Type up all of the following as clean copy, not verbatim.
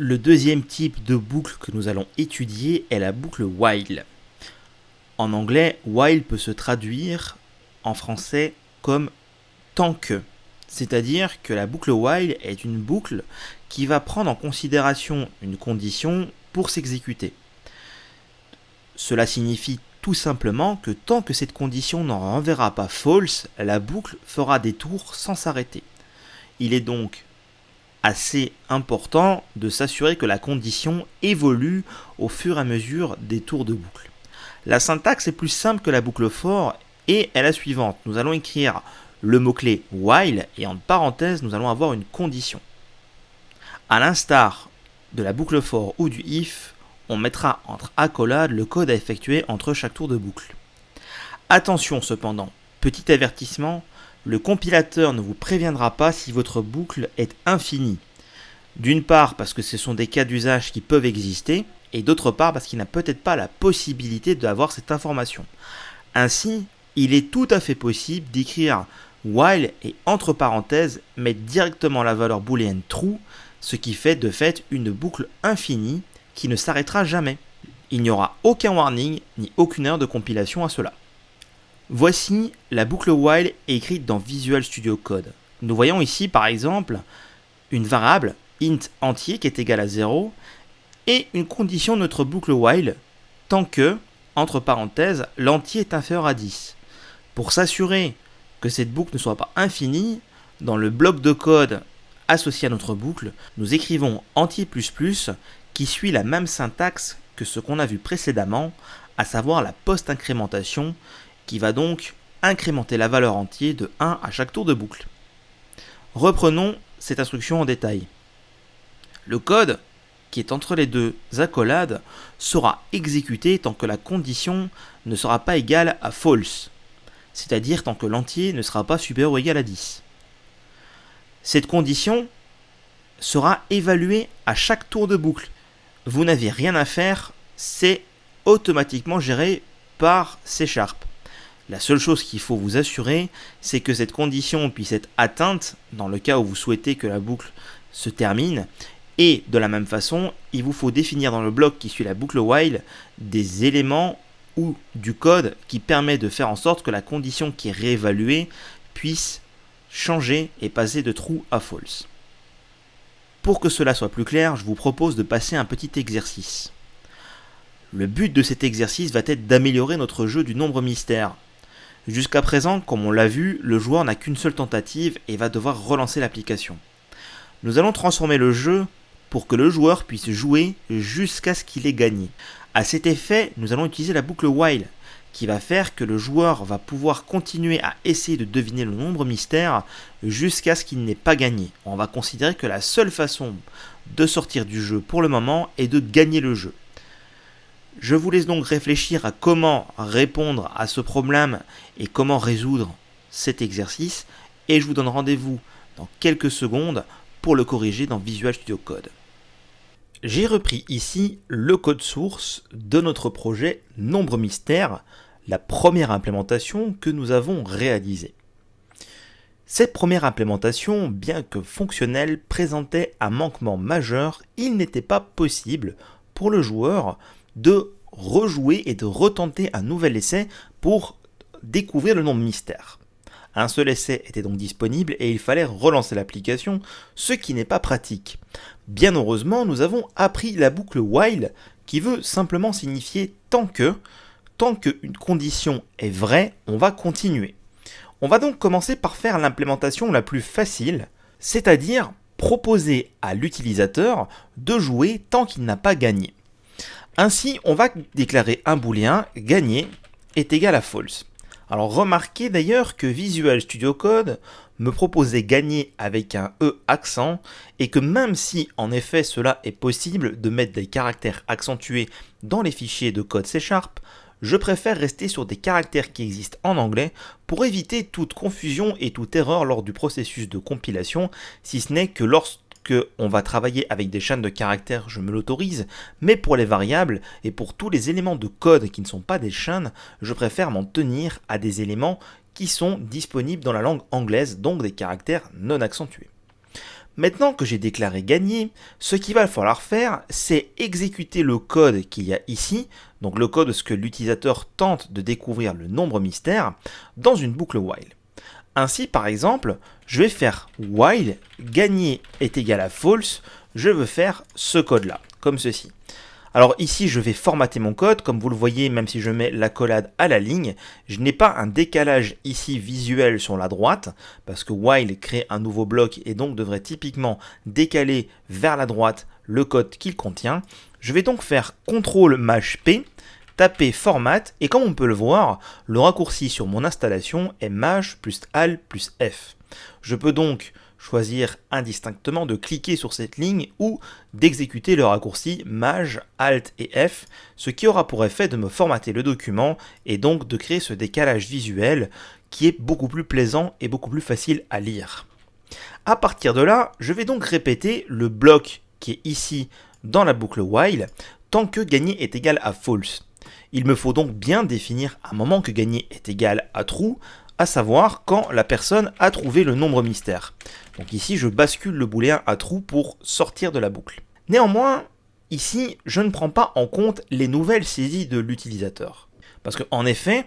Le deuxième type de boucle que nous allons étudier est la boucle while. En anglais, while peut se traduire en français comme tant que. C'est-à-dire que la boucle while est une boucle qui va prendre en considération une condition pour s'exécuter. Cela signifie tout simplement que tant que cette condition n'en renverra pas false, la boucle fera des tours sans s'arrêter. Il est donc assez important de s'assurer que la condition évolue au fur et à mesure des tours de boucle. La syntaxe est plus simple que la boucle for et est la suivante. Nous allons écrire le mot-clé while et en parenthèse nous allons avoir une condition. À l'instar de la boucle for ou du if, on mettra entre accolades le code à effectuer entre chaque tour de boucle. Attention cependant, petit avertissement, le compilateur ne vous préviendra pas si votre boucle est infinie. D'une part parce que ce sont des cas d'usage qui peuvent exister, et d'autre part parce qu'il n'a peut-être pas la possibilité d'avoir cette information. Ainsi, il est tout à fait possible d'écrire while et entre parenthèses mettre directement la valeur booléenne true, ce qui fait de fait une boucle infinie qui ne s'arrêtera jamais. Il n'y aura aucun warning ni aucune erreur de compilation à cela. Voici la boucle while écrite dans Visual Studio Code. Nous voyons ici par exemple une variable int entier qui est égale à 0 et une condition de notre boucle while tant que, entre parenthèses, l'entier est inférieur à 10. Pour s'assurer que cette boucle ne soit pas infinie, dans le bloc de code associé à notre boucle, nous écrivons entier++ qui suit la même syntaxe que ce qu'on a vu précédemment, à savoir la post-incrémentation qui va donc incrémenter la valeur entier de 1 à chaque tour de boucle. Reprenons cette instruction en détail. Le code qui est entre les deux accolades sera exécuté tant que la condition ne sera pas égale à false, c'est-à-dire tant que l'entier ne sera pas supérieur ou égal à 10. Cette condition sera évaluée à chaque tour de boucle. Vous n'avez rien à faire, c'est automatiquement géré par C#. La seule chose qu'il faut vous assurer, c'est que cette condition puisse être atteinte dans le cas où vous souhaitez que la boucle se termine. Et de la même façon, il vous faut définir dans le bloc qui suit la boucle while des éléments ou du code qui permet de faire en sorte que la condition qui est réévaluée puisse changer et passer de true à false. Pour que cela soit plus clair, je vous propose de passer un petit exercice. Le but de cet exercice va être d'améliorer notre jeu du nombre mystère. Jusqu'à présent, comme on l'a vu, le joueur n'a qu'une seule tentative et va devoir relancer l'application. Nous allons transformer le jeu pour que le joueur puisse jouer jusqu'à ce qu'il ait gagné. À cet effet, nous allons utiliser la boucle while qui va faire que le joueur va pouvoir continuer à essayer de deviner le nombre mystère jusqu'à ce qu'il n'ait pas gagné. On va considérer que la seule façon de sortir du jeu pour le moment est de gagner le jeu. Je vous laisse donc réfléchir à comment répondre à ce problème et comment résoudre cet exercice et je vous donne rendez-vous dans quelques secondes pour le corriger dans Visual Studio Code. J'ai repris ici le code source de notre projet Nombre Mystère, la première implémentation que nous avons réalisée. Cette première implémentation, bien que fonctionnelle, présentait un manquement majeur. Il n'était pas possible pour le joueur de rejouer et de retenter un nouvel essai pour découvrir le nombre mystère. Un seul essai était donc disponible et il fallait relancer l'application, ce qui n'est pas pratique. Bien heureusement, nous avons appris la boucle while qui veut simplement signifier tant qu'une condition est vraie, on va continuer. On va donc commencer par faire l'implémentation la plus facile, c'est-à-dire proposer à l'utilisateur de jouer tant qu'il n'a pas gagné. Ainsi, on va déclarer un booléen gagné est égal à false. Alors remarquez d'ailleurs que Visual Studio Code me proposait gagner avec un E accent et que même si en effet cela est possible de mettre des caractères accentués dans les fichiers de code C#, je préfère rester sur des caractères qui existent en anglais pour éviter toute confusion et toute erreur lors du processus de compilation, si ce n'est que lorsque on va travailler avec des chaînes de caractères, je me l'autorise, mais pour les variables et pour tous les éléments de code qui ne sont pas des chaînes, je préfère m'en tenir à des éléments qui sont disponibles dans la langue anglaise, donc des caractères non accentués. Maintenant que j'ai déclaré gagné, ce qu'il va falloir faire, c'est exécuter le code qu'il y a ici, donc le code de ce que l'utilisateur tente de découvrir le nombre mystère, dans une boucle while. Ainsi, par exemple, je vais faire while gagné est égal à false, je veux faire ce code-là, comme ceci. Alors ici, je vais formater mon code. Comme vous le voyez, même si je mets l'accolade à la ligne, je n'ai pas un décalage ici visuel sur la droite, parce que while crée un nouveau bloc et donc devrait typiquement décaler vers la droite le code qu'il contient. Je vais donc faire CTRL-P, taper format, et comme on peut le voir, le raccourci sur mon installation est maj plus al plus f. Je peux donc choisir indistinctement de cliquer sur cette ligne ou d'exécuter le raccourci maj, alt et f, ce qui aura pour effet de me formater le document et donc de créer ce décalage visuel qui est beaucoup plus plaisant et beaucoup plus facile à lire. À partir de là, je vais donc répéter le bloc qui est ici dans la boucle while tant que gagné est égal à false. Il me faut donc bien définir un moment que gagné est égal à true, à savoir quand la personne a trouvé le nombre mystère. Donc ici, je bascule le booléen à true pour sortir de la boucle. Néanmoins, ici, je ne prends pas en compte les nouvelles saisies de l'utilisateur. Parce qu'en effet,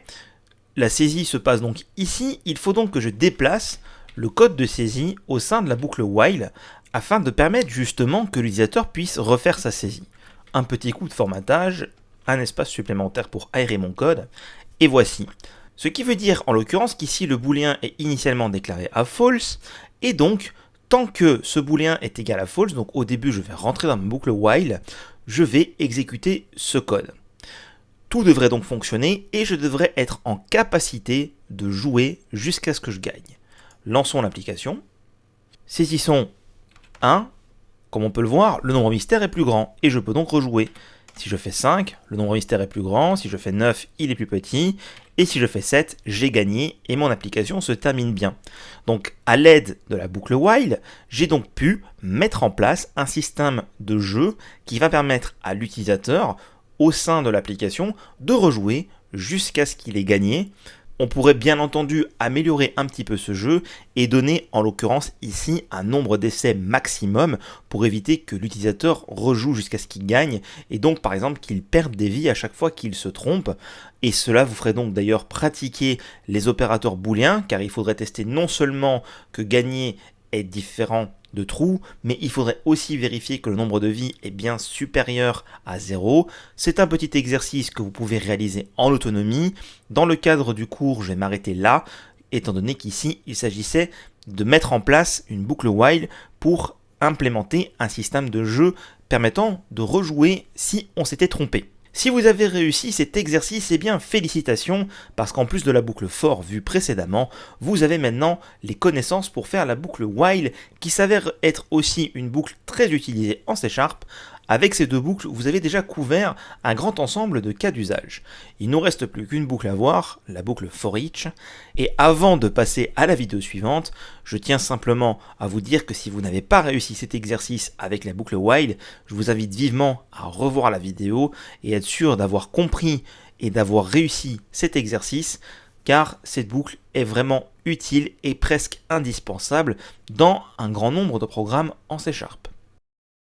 la saisie se passe donc ici, il faut donc que je déplace le code de saisie au sein de la boucle while afin de permettre justement que l'utilisateur puisse refaire sa saisie. Un petit coup de formatage, un espace supplémentaire pour aérer mon code, et voici. Ce qui veut dire en l'occurrence qu'ici le booléen est initialement déclaré à false, et donc tant que ce booléen est égal à false, donc au début je vais rentrer dans ma boucle while, je vais exécuter ce code. Tout devrait donc fonctionner et je devrais être en capacité de jouer jusqu'à ce que je gagne. Lançons l'application, saisissons 1, comme on peut le voir, le nombre mystère est plus grand et je peux donc rejouer. Si je fais 5, le nombre mystère est plus grand, si je fais 9, il est plus petit, et si je fais 7, j'ai gagné et mon application se termine bien. Donc à l'aide de la boucle while, j'ai donc pu mettre en place un système de jeu qui va permettre à l'utilisateur, au sein de l'application, de rejouer jusqu'à ce qu'il ait gagné. On pourrait bien entendu améliorer un petit peu ce jeu et donner en l'occurrence ici un nombre d'essais maximum pour éviter que l'utilisateur rejoue jusqu'à ce qu'il gagne et donc par exemple qu'il perde des vies à chaque fois qu'il se trompe. Et cela vous ferait donc d'ailleurs pratiquer les opérateurs booléens car il faudrait tester non seulement que gagner est différent de true, mais il faudrait aussi vérifier que le nombre de vies est bien supérieur à 0. C'est un petit exercice que vous pouvez réaliser en autonomie. Dans le cadre du cours, je vais m'arrêter là, étant donné qu'ici, il s'agissait de mettre en place une boucle while pour implémenter un système de jeu permettant de rejouer si on s'était trompé. Si vous avez réussi cet exercice, eh bien félicitations, parce qu'en plus de la boucle for vue précédemment, vous avez maintenant les connaissances pour faire la boucle while, qui s'avère être aussi une boucle très utilisée en C#. Avec ces deux boucles, vous avez déjà couvert un grand ensemble de cas d'usage. Il ne nous reste plus qu'une boucle à voir, la boucle for each. Et avant de passer à la vidéo suivante, je tiens simplement à vous dire que si vous n'avez pas réussi cet exercice avec la boucle while, je vous invite vivement à revoir la vidéo et être sûr d'avoir compris et d'avoir réussi cet exercice, car cette boucle est vraiment utile et presque indispensable dans un grand nombre de programmes en C#.